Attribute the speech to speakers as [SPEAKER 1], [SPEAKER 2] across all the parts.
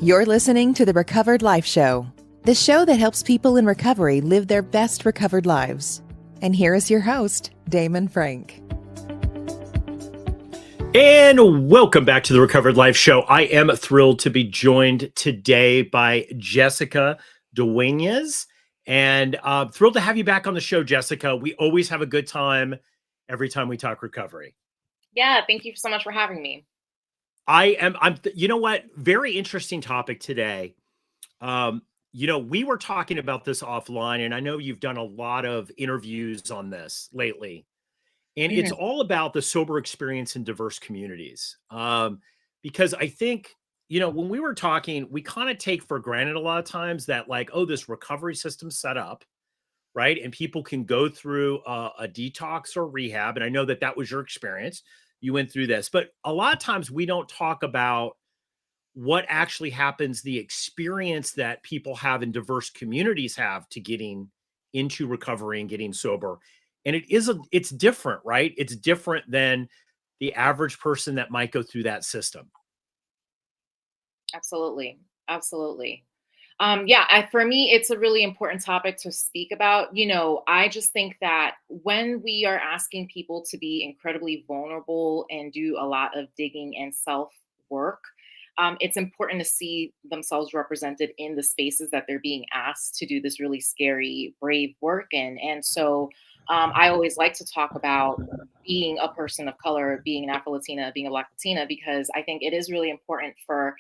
[SPEAKER 1] You're listening to the Recovered Life Show, the show that helps people in recovery live their best recovered lives. And here is your host, Damon Frank.
[SPEAKER 2] And welcome back to the Recovered Life Show. I am thrilled to be joined today by Jessica Duenas, and thrilled to have you back on the show, Jessica. We always have a good time every time we talk recovery.
[SPEAKER 3] Yeah, thank you so much for having me.
[SPEAKER 2] You know what? Very interesting topic today. We were talking about this offline, and I know you've done a lot of interviews on this lately. And it's all about the sober experience in diverse communities. Because I think, when we were talking, we kind of take for granted a lot of times that this recovery system's set up, right? And people can go through a detox or rehab. And I know that that was your experience. You went through this, but a lot of times we don't talk about what actually happens, the experience that people have in diverse communities have to getting into recovery and getting sober. And it's different, right? It's different than the average person that might go through that system.
[SPEAKER 3] Absolutely. Absolutely. For me, it's a really important topic to speak about. I just think that when we are asking people to be incredibly vulnerable and do a lot of digging and self work, it's important to see themselves represented in the spaces that they're being asked to do this really scary, brave work in. And so I always like to talk about being a person of color, being an Afro Latina, being a Black Latina, because I think it is really important for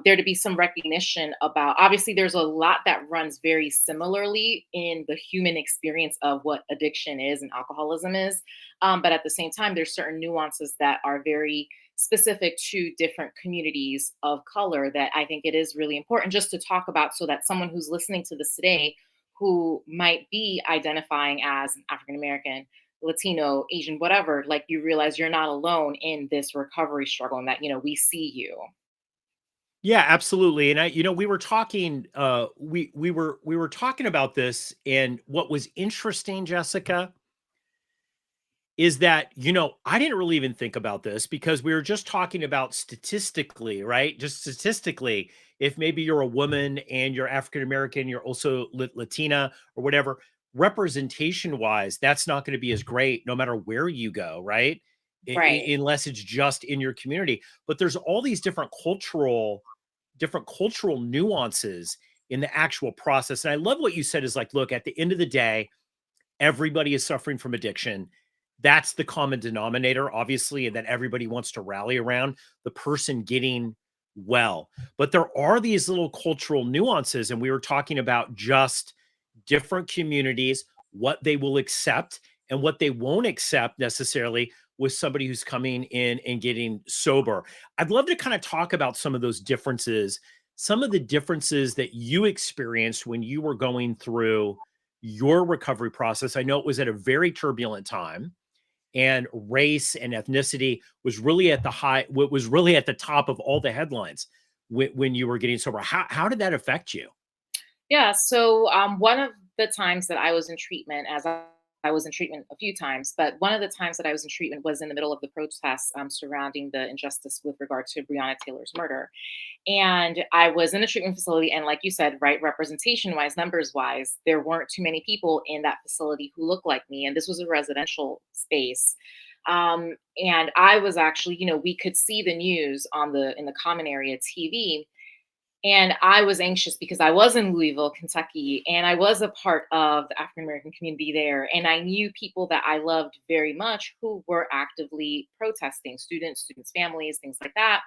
[SPEAKER 3] there to be some recognition about, obviously, there's a lot that runs very similarly in the human experience of what addiction is and alcoholism is. But at the same time, there's certain nuances that are very specific to different communities of color that I think it is really important just to talk about, so that someone who's listening to this today who might be identifying as an African American, Latino, Asian, whatever, like, you realize you're not alone in this recovery struggle, and that, we see you.
[SPEAKER 2] Yeah, absolutely. And we were talking, we were talking about this, and what was interesting, Jessica, is that, I didn't really even think about this because we were just talking about statistically, right? Just statistically, if maybe you're a woman and you're African American, you're also Latina or whatever, representation wise, that's not going to be as great no matter where you go, right?
[SPEAKER 3] Right.
[SPEAKER 2] Unless it's just in your community. But there's all these different cultural nuances in the actual process. And I love what you said is like, look, at the end of the day, everybody is suffering from addiction. That's the common denominator, obviously, and that everybody wants to rally around the person getting well. But there are these little cultural nuances, and we were talking about just different communities, what they will accept and what they won't accept necessarily with somebody who's coming in and getting sober. I'd love to kind of talk about some of those differences, some of the differences that you experienced when you were going through your recovery process. I know it was at a very turbulent time, and race and ethnicity was really at was really at the top of all the headlines when you were getting sober. How did that affect you?
[SPEAKER 3] Yeah. So one of the times that I was in treatment, I was in treatment a few times, but one of the times that I was in treatment was in the middle of the protests surrounding the injustice with regard to Breonna Taylor's murder. And I was in a treatment facility. And like you said, right, representation wise, numbers wise, there weren't too many people in that facility who looked like me. And this was a residential space. And I was actually, we could see the news on in the common area TV, and I was anxious because I was in Louisville, Kentucky, and I was a part of the African American community there. And I knew people that I loved very much who were actively protesting, students' families, things like that.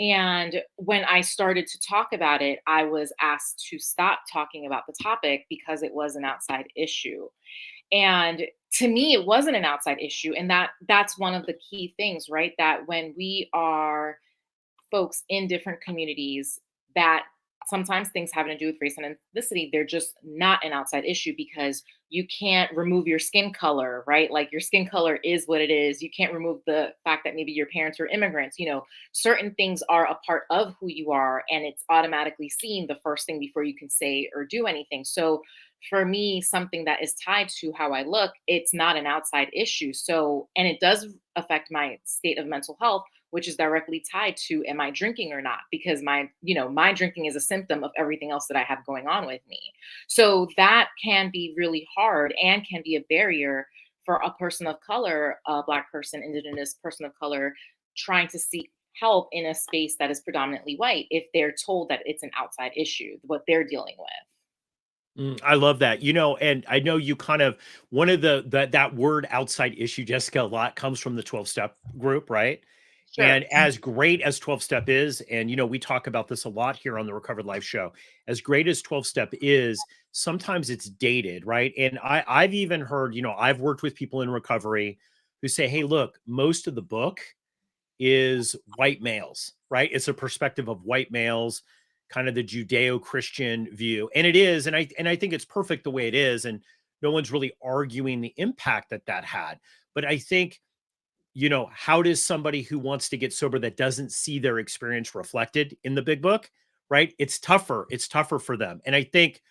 [SPEAKER 3] And when I started to talk about it, I was asked to stop talking about the topic because it was an outside issue. And to me, it wasn't an outside issue. And that's one of the key things, right? That when we are folks in different communities, that sometimes things having to do with race and ethnicity, they're just not an outside issue because you can't remove your skin color, right? Like, your skin color is what it is. You can't remove the fact that maybe your parents are immigrants. Certain things are a part of who you are, and it's automatically seen the first thing before you can say or do anything. So for me, something that is tied to how I look, it's not an outside issue. So, and it does affect my state of mental health, which is directly tied to, am I drinking or not? Because my drinking is a symptom of everything else that I have going on with me. So that can be really hard and can be a barrier for a person of color, a Black person, Indigenous person of color, trying to seek help in a space that is predominantly white if they're told that it's an outside issue, what they're dealing with.
[SPEAKER 2] I love that. And I know you kind of one of that word outside issue, Jessica, a lot comes from the 12 step group, right?
[SPEAKER 3] Sure.
[SPEAKER 2] And as great as 12 step is, and we talk about this a lot here on the Recovered Life Show, as great as 12 step is, sometimes it's dated, right? And I've even heard, I've worked with people in recovery who say, hey, look, most of the book is white males, right? It's a perspective of white males, kind of the Judeo-Christian view. And it is, and I think it's perfect the way it is. And no one's really arguing the impact that had. But I think, how does somebody who wants to get sober that doesn't see their experience reflected in the big book, right? It's tougher. It's tougher for them. And I think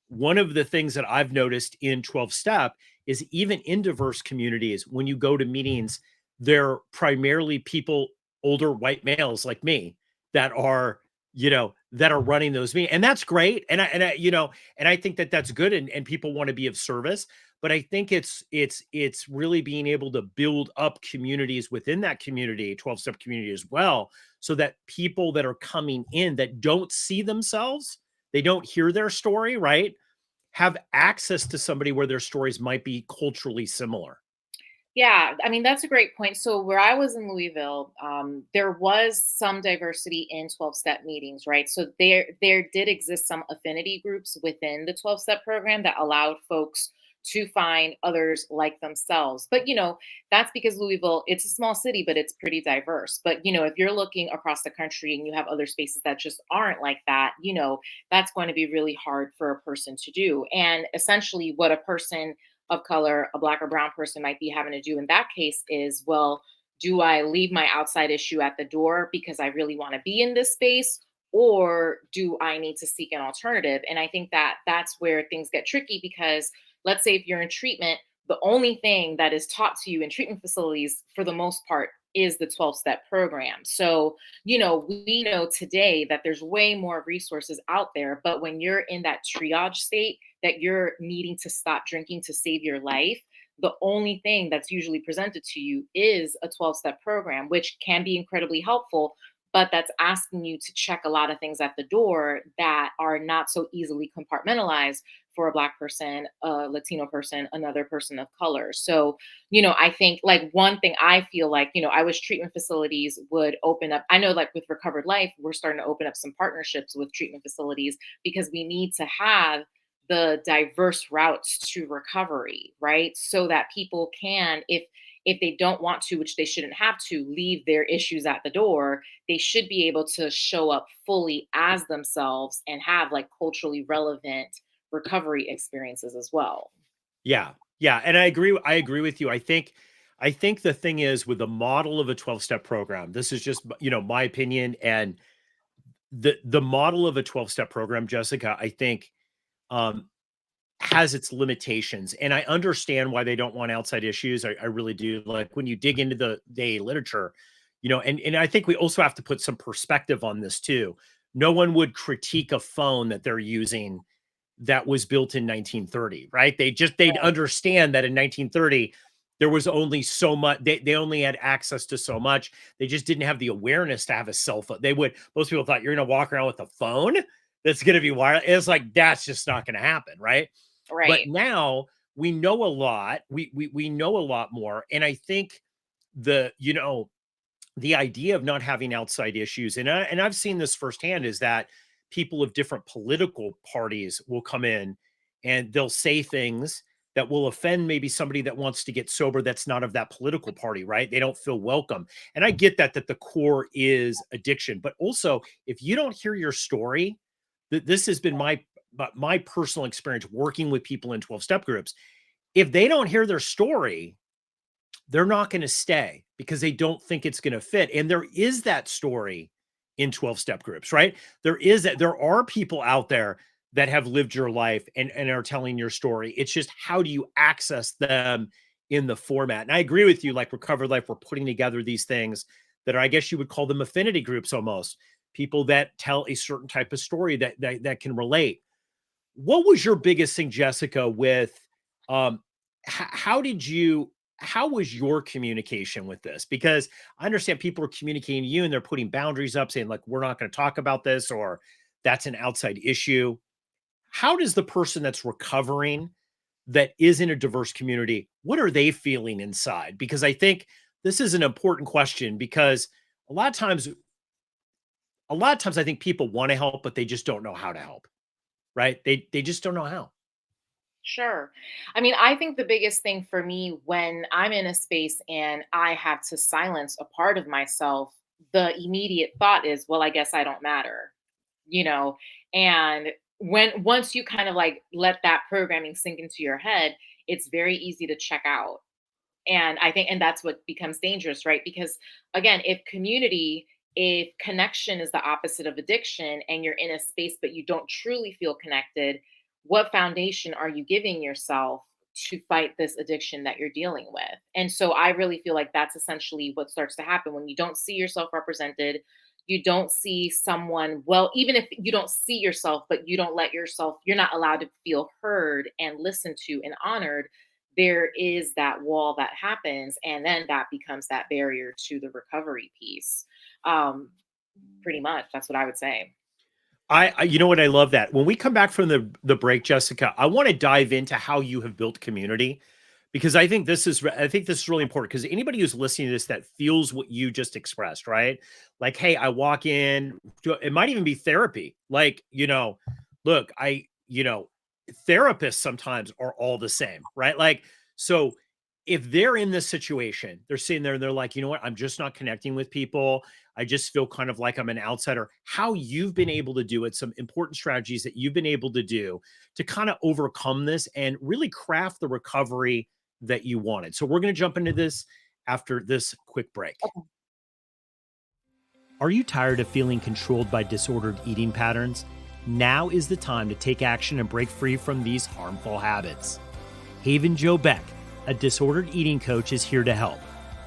[SPEAKER 2] one of the things that I've noticed in 12 step is even in diverse communities, when you go to meetings, they're primarily people, older white males like me, that are, that are running those meetings. And that's great. And I think that that's good. And people want to be of service, but I think it's really being able to build up communities within that community, 12 step community as well, so that people that are coming in that don't see themselves, they don't hear their story, right? Have access to somebody where their stories might be culturally similar.
[SPEAKER 3] Yeah, I mean, that's a great point. So, where I was in Louisville, there was some diversity in 12 step meetings, right? So, there did exist some affinity groups within the 12 step program that allowed folks to find others like themselves. But, that's because Louisville, it's a small city, but it's pretty diverse. But, if you're looking across the country and you have other spaces that just aren't like that, that's going to be really hard for a person to do. And essentially, what a person of color, a Black or brown person might be having to do in that case is, well, do I leave my outside issue at the door because I really want to be in this space? Or do I need to seek an alternative? And I think that that's where things get tricky because let's say if you're in treatment, the only thing that is taught to you in treatment facilities for the most part is the 12 step program. So, we know today that there's way more resources out there. But when you're in that triage state, that you're needing to stop drinking to save your life, the only thing that's usually presented to you is a 12 step program, which can be incredibly helpful. But that's asking you to check a lot of things at the door that are not so easily compartmentalized for a Black person, a Latino person, another person of color. So, I think like one thing I feel like, I wish treatment facilities would open up. I know like with Recovered Life, we're starting to open up some partnerships with treatment facilities because we need to have the diverse routes to recovery, right? So that people can, if they don't want to, which they shouldn't have to, leave their issues at the door, they should be able to show up fully as themselves and have like culturally relevant recovery experiences as well.
[SPEAKER 2] Yeah. Yeah. And I agree with you. I think the thing is with the model of a 12 step program, this is just, my opinion, and the model of a 12 step program, Jessica, I think, um, has its limitations. And I understand why they don't want outside issues. I really do. Like when you dig into the literature, and I think we also have to put some perspective on this too. No one would critique a phone that they're using that was built in 1930, right? They'd
[SPEAKER 3] Right.
[SPEAKER 2] understand that in 1930 there was only so much, they only had access to so much. They just didn't have the awareness to have a cell phone. Most people thought you're going to walk around with a phone that's going to be wireless. It's like that's just not going to happen, right? But
[SPEAKER 3] Right.
[SPEAKER 2] now we know a lot. We know a lot more, and I think the you know the idea of not having outside issues, and I've seen this firsthand, is that people of different political parties will come in and they'll say things that will offend maybe somebody that wants to get sober that's not of that political party, right? They don't feel welcome. And I get that the core is addiction, but also if you don't hear your story, this has been my personal experience working with people in 12 step groups. If they don't hear their story, they're not going to stay because they don't think it's going to fit. And there is that story in 12 step groups, right? There are people out there that have lived your life and are telling your story. It's just how do you access them in the format? And I agree with you, like Recovered Life, we're putting together these things that are, I guess you would call them affinity groups almost, people that tell a certain type of story that can relate. What was your biggest thing, Jessica, with how did you how was your communication with this? Because I understand people are communicating to you and they're putting boundaries up saying like we're not going to talk about this or that's an outside issue. How does the person that's recovering that is in a diverse community, what are they feeling inside? Because I think this is an important question because a lot of times I think people want to help but they just don't know how to help, right? They just don't know how.
[SPEAKER 3] Sure. I mean, I think the biggest thing for me when I'm in a space and I have to silence a part of myself, the immediate thought is, well, I guess I don't matter, you know? And when once you kind of like let that programming sink into your head, it's very easy to check out. And I think, and that's what becomes dangerous, right? Because again, if connection is the opposite of addiction and you're in a space but you don't truly feel connected, what foundation are you giving yourself to fight this addiction that you're dealing with? And so I really feel like that's essentially what starts to happen when you don't see yourself represented. You don't see someone, well, even if you don't see yourself, but you don't let yourself, you're not allowed to feel heard and listened to and honored. There is that wall that happens, and then that becomes that barrier to the recovery piece. Um, Pretty much, that's what I would say.
[SPEAKER 2] You know what, I love that. When we come back from the break, Jessica, I want to dive into how you have built community because I think this is really important because anybody who's listening to this that feels what you just expressed, right? Like, hey, I walk in, it might even be therapy. Like, look, therapists sometimes are all the same, right? Like, so if they're in this situation, they're sitting there and they're like, you know what, I'm just not connecting with people. I just feel kind of like I'm an outsider. How you've been able to do it, some important strategies that you've been able to do to kind of overcome this and really craft the recovery that you wanted. So we're going to jump into this after this quick break. Are you tired of feeling controlled by disordered eating patterns? Now is the time to take action and break free from these harmful habits. Haven Joe Beck, a disordered eating coach, is here to help.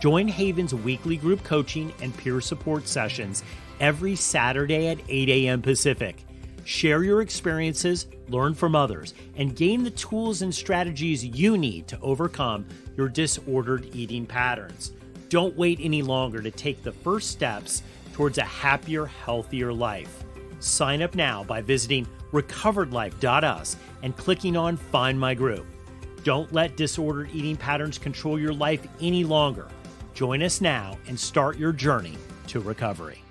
[SPEAKER 2] Join Haven's weekly group coaching and peer support sessions every Saturday at 8 a.m. Pacific. Share your experiences, learn from others, and gain the tools and strategies you need to overcome your disordered eating patterns. Don't wait any longer to take the first steps towards a happier, healthier life. Sign up now by visiting recoveredlife.us and clicking on Find My Group. Don't let disordered eating patterns control your life any longer. Join us now and start your journey to recovery.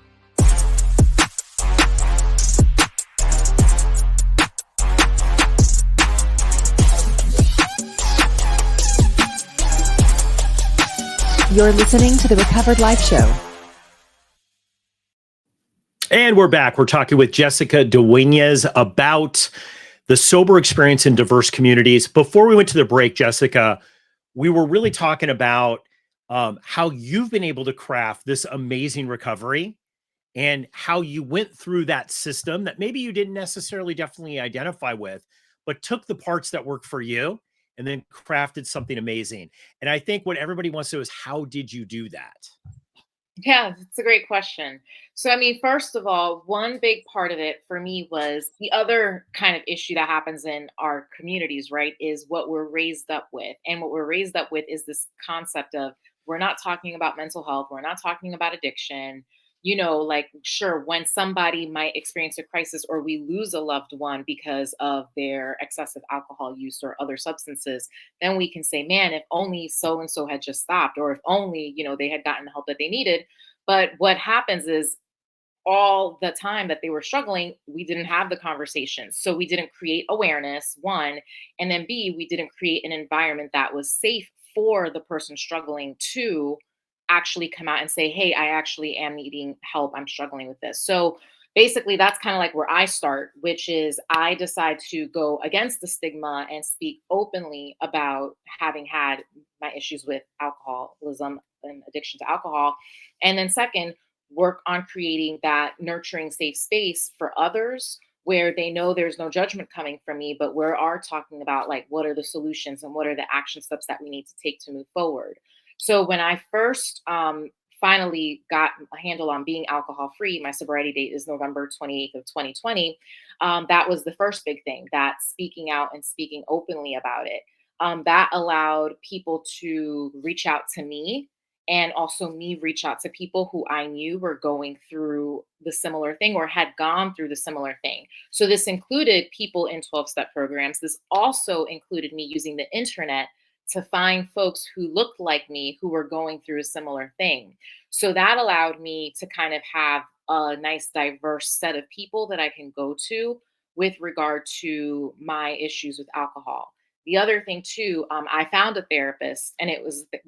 [SPEAKER 1] You're listening to the Recovered Life Show.
[SPEAKER 2] And we're back. We're talking with Jessica Dueñas about the sober experience in diverse communities. Before we went to the break, Jessica, we were really talking about how you've been able to craft this amazing recovery and how you went through that system that maybe you didn't necessarily definitely identify with, but took the parts that work for you and then crafted something amazing. And I think what everybody wants to know is how did you do that?
[SPEAKER 3] Yeah, it's a great question. So, I mean, first of all, one big part of it for me was the other kind of issue that happens in our communities, right? Is what we're raised up with. And what we're raised up with is this concept of we're not talking about mental health, we're not talking about addiction. Like, sure, when somebody might experience a crisis or we lose a loved one because of their excessive alcohol use or other substances, then we can say, man, if only so and so had just stopped, or if only, they had gotten the help that they needed. But what happens is all the time that they were struggling, we didn't have the conversation. So we didn't create awareness, one, and then B, we didn't create an environment that was safe for the person struggling to actually come out and say, hey, I actually am needing help. I'm struggling with this. So basically, that's kind of like where I start, which is I decide to go against the stigma and speak openly about having had my issues with alcoholism and addiction to alcohol. And then second, work on creating that nurturing safe space for others where they know there's no judgment coming from me, but we are talking about like what are the solutions and what are the action steps that we need to take to move forward. So when I first finally got a handle on being alcohol free, my sobriety date is November 28th of 2020. That was the first big thing, that speaking out and speaking openly about it. That allowed people to reach out to me, and also me reach out to people who I knew were going through the similar thing or had gone through the similar thing. So this included people in 12-step programs. This also included me using the internet to find folks who looked like me who were going through a similar thing. So that allowed me to kind of have a nice diverse set of people that I can go to with regard to my issues with alcohol. The other thing too, I found a therapist, and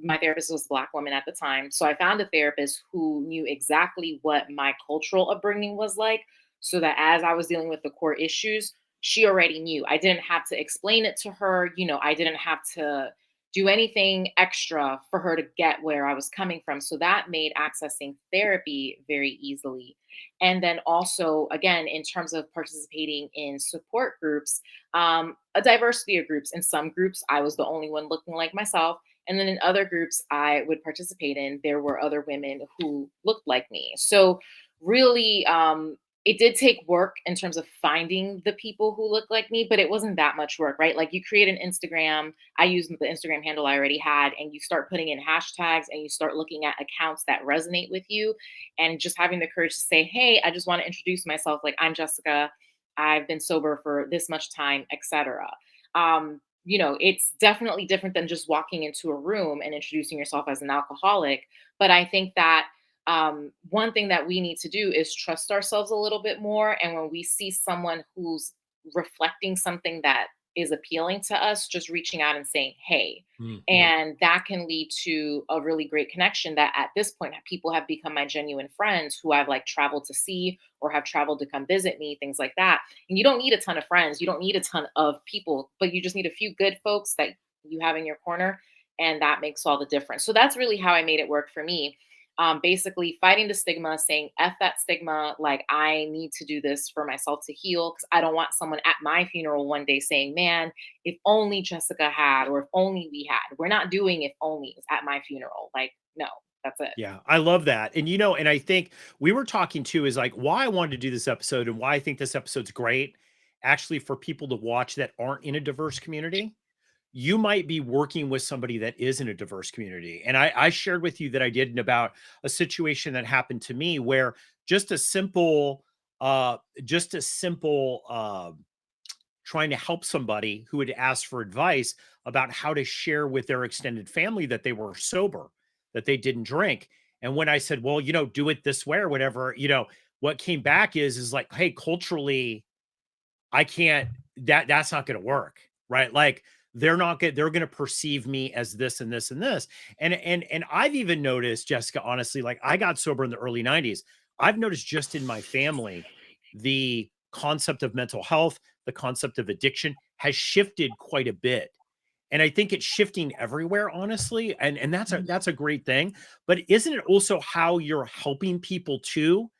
[SPEAKER 3] my therapist was a Black woman at the time. So I found a therapist who knew exactly what my cultural upbringing was like, so that as I was dealing with the core issues, she already knew. I didn't have to explain it to her. I didn't have to do anything extra for her to get where I was coming from. So that made accessing therapy very easily. And then also, again, in terms of participating in support groups, a diversity of groups. In some groups, I was the only one looking like myself. And then in other groups I would participate in, there were other women who looked like me. So really, it did take work in terms of finding the people who look like me, but it wasn't that much work, right? Like, you create an Instagram. I used the Instagram handle I already had, and you start putting in hashtags and you start looking at accounts that resonate with you, and just having the courage to say, hey, I just want to introduce myself. Like, I'm Jessica. I've been sober for this much time, etc. It's definitely different than just walking into a room and introducing yourself as an alcoholic. But I think that one thing that we need to do is trust ourselves a little bit more. And when we see someone who's reflecting something that is appealing to us, just reaching out and saying, hey.
[SPEAKER 2] Mhm.
[SPEAKER 3] And that can lead to a really great connection that at this point, people have become my genuine friends who I've like traveled to see or have traveled to come visit me, things like that. And you don't need a ton of friends, you don't need a ton of people, but you just need a few good folks that you have in your corner. And that makes all the difference. So that's really how I made it work for me. Basically fighting the stigma, saying F that stigma, like, I need to do this for myself to heal, because I don't want someone at my funeral one day saying, man, if only Jessica had, or if only we had. We're not doing if only at my funeral. Like, no, that's it.
[SPEAKER 2] Yeah, I love that. And I think we were talking too is like why I wanted to do this episode and why I think this episode's great actually for people to watch that aren't in a diverse community. You might be working with somebody that is in a diverse community. And I shared with you that I did about a situation that happened to me where just a simple, just a simple, trying to help somebody who had asked for advice about how to share with their extended family that they were sober, that they didn't drink. And when I said, well, do it this way or whatever, what came back is like, hey, culturally, I can't, that's not going to work. Right. Like they're not good. They're going to perceive me as this and this and this. And I've even noticed, Jessica, honestly, like I got sober in the early 90s. I've noticed just in my family, the concept of mental health, the concept of addiction has shifted quite a bit. And I think it's shifting everywhere, honestly. And that's a great thing. But isn't it also how you're helping people too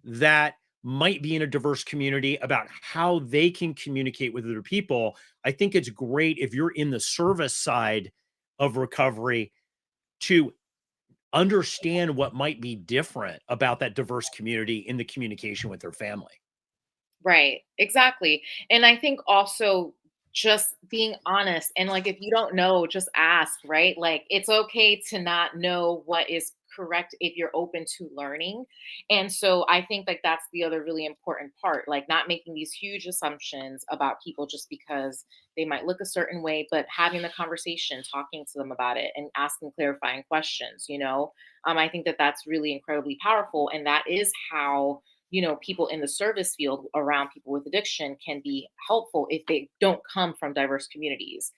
[SPEAKER 2] that might be in a diverse community about how they can communicate with other people? I think it's great if you're in the service side of recovery to understand what might be different about that diverse community in the communication with their family.
[SPEAKER 3] Right. Exactly. And I think also just being honest, and like, if you don't know, just ask, right? Like, it's okay to not know what is correct if you're open to learning. And so I think like that's the other really important part, like not making these huge assumptions about people just because they might look a certain way, but having the conversation, talking to them about it and asking clarifying questions. I think that that's really incredibly powerful. And that is how people in the service field around people with addiction can be helpful if they don't come from diverse communities.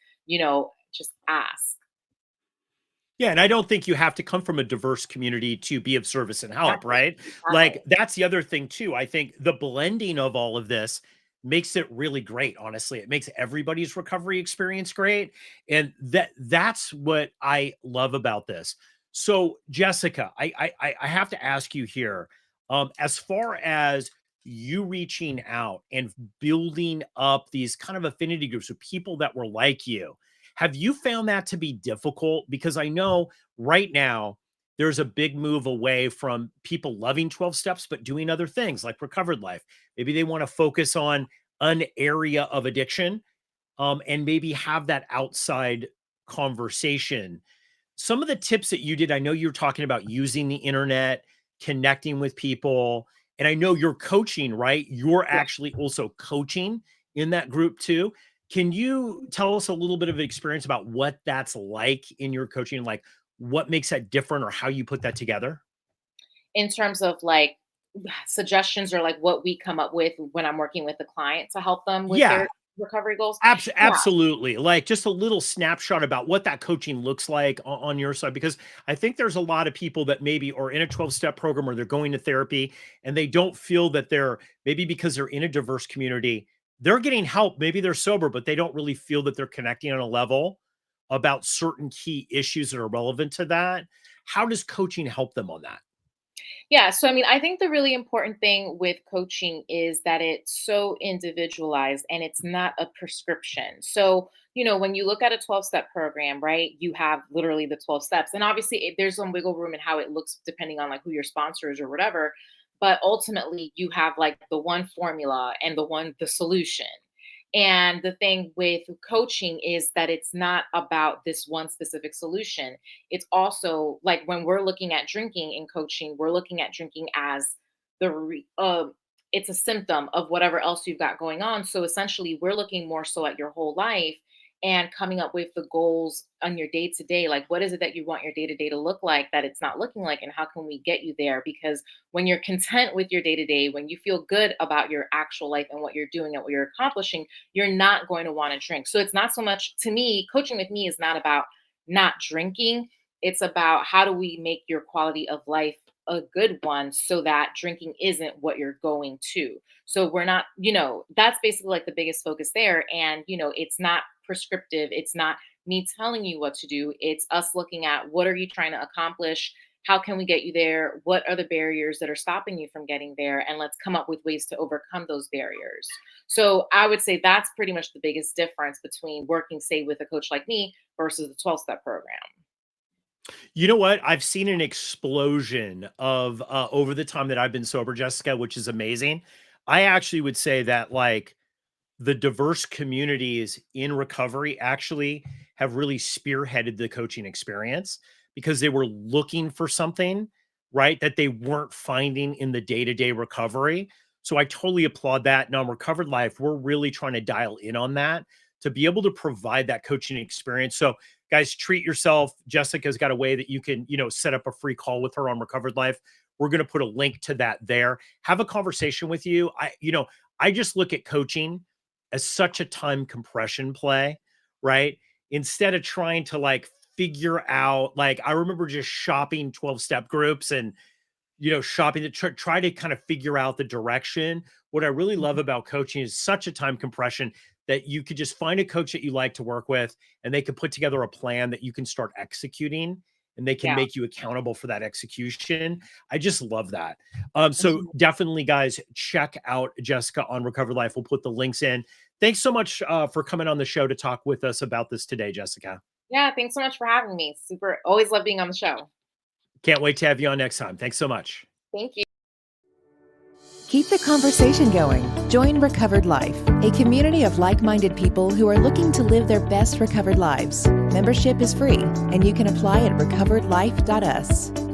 [SPEAKER 3] Just ask.
[SPEAKER 2] Yeah, and I don't think you have to come from a diverse community to be of service and help,
[SPEAKER 3] Exactly.
[SPEAKER 2] right?
[SPEAKER 3] Exactly.
[SPEAKER 2] Like that's the other thing too. I think the blending of all of this makes it really great, honestly. It makes everybody's recovery experience great, and that's what I love about this. So, Jessica, I have to ask you here, as far as you reaching out and building up these kind of affinity groups of people that were like you, have you found that to be difficult? Because I know right now there's a big move away from people loving 12 steps, but doing other things like recovered life. Maybe they want to focus on an area of addiction, and maybe have that outside conversation. Some of the tips that you did, I know you're talking about using the internet, connecting with people, and I know you're coaching, right? You're
[SPEAKER 3] Yeah.
[SPEAKER 2] actually also coaching in that group too. Can you tell us a little bit of experience about what that's like in your coaching? Like what makes that different or how you put that together?
[SPEAKER 3] In terms of like suggestions or like what we come up with when I'm working with the client to help them with
[SPEAKER 2] Yeah,
[SPEAKER 3] their recovery goals. Yeah.
[SPEAKER 2] absolutely. Like just a little snapshot about what that coaching looks like on your side, because I think there's a lot of people that maybe are in a 12-step program or they're going to therapy and they don't feel that they're, maybe because they're in a diverse community, they're getting help. Maybe they're sober, but they don't really feel that they're connecting on a level about certain key issues that are relevant to that. How does coaching help them on that?
[SPEAKER 3] Yeah. So, I mean, I think the really important thing with coaching is that it's so individualized and it's not a prescription. So, when you look at a 12-step program, right, you have literally the 12 steps. And obviously, there's some wiggle room in how it looks depending on like who your sponsor is or whatever. But ultimately, you have like the one formula and the solution. And the thing with coaching is that it's not about this one specific solution. It's also like when we're looking at drinking in coaching, we're looking at drinking as it's a symptom of whatever else you've got going on. So essentially, we're looking more so at your whole life and coming up with the goals on your day to day. Like, what is it that you want your day to day to look like that it's not looking like, and how can we get you there? Because when you're content with your day to day, when you feel good about your actual life and what you're doing and what you're accomplishing, you're not going to want to drink. So it's not so much, to me, coaching with me is not about not drinking. It's about how do we make your quality of life a good one so that drinking isn't what you're going to. So we're not, that's basically like the biggest focus there. And, it's not prescriptive. It's not me telling you what to do. It's us looking at what are you trying to accomplish? How can we get you there? What are the barriers that are stopping you from getting there? And let's come up with ways to overcome those barriers. So I would say that's pretty much the biggest difference between working, say, with a coach like me versus the 12-step program.
[SPEAKER 2] You know what? I've seen an explosion of over the time that I've been sober, Jessica, which is amazing. I actually would say that like the diverse communities in recovery actually have really spearheaded the coaching experience because they were looking for something, right, that they weren't finding in the day-to-day recovery. So I totally applaud that. Now, in Recovered Life, we're really trying to dial in on that to be able to provide that coaching experience. So guys, treat yourself. Jessica's got a way that you can, set up a free call with her on Recovered Life. We're going to put a link to that there. Have a conversation with you. I just look at coaching as such a time compression play, right? Instead of trying to like figure out, like, I remember just shopping 12-step groups and, shopping to try to kind of figure out the direction. What I really love about coaching is such a time compression that you could just find a coach that you like to work with and they can put together a plan that you can start executing and they can
[SPEAKER 3] Yeah.
[SPEAKER 2] make you accountable for that execution. I just love that. So
[SPEAKER 3] Mhm.
[SPEAKER 2] definitely guys, check out Jessica on Recovered Life. We'll put the links in. Thanks so much for coming on the show to talk with us about this today, Jessica.
[SPEAKER 3] Yeah. Thanks so much for having me. Super. Always love being on the show.
[SPEAKER 2] Can't wait to have you on next time. Thanks so much.
[SPEAKER 3] Thank you.
[SPEAKER 1] Keep the conversation going. Join Recovered Life, a community of like-minded people who are looking to live their best recovered lives. Membership is free, and you can apply at recoveredlife.us.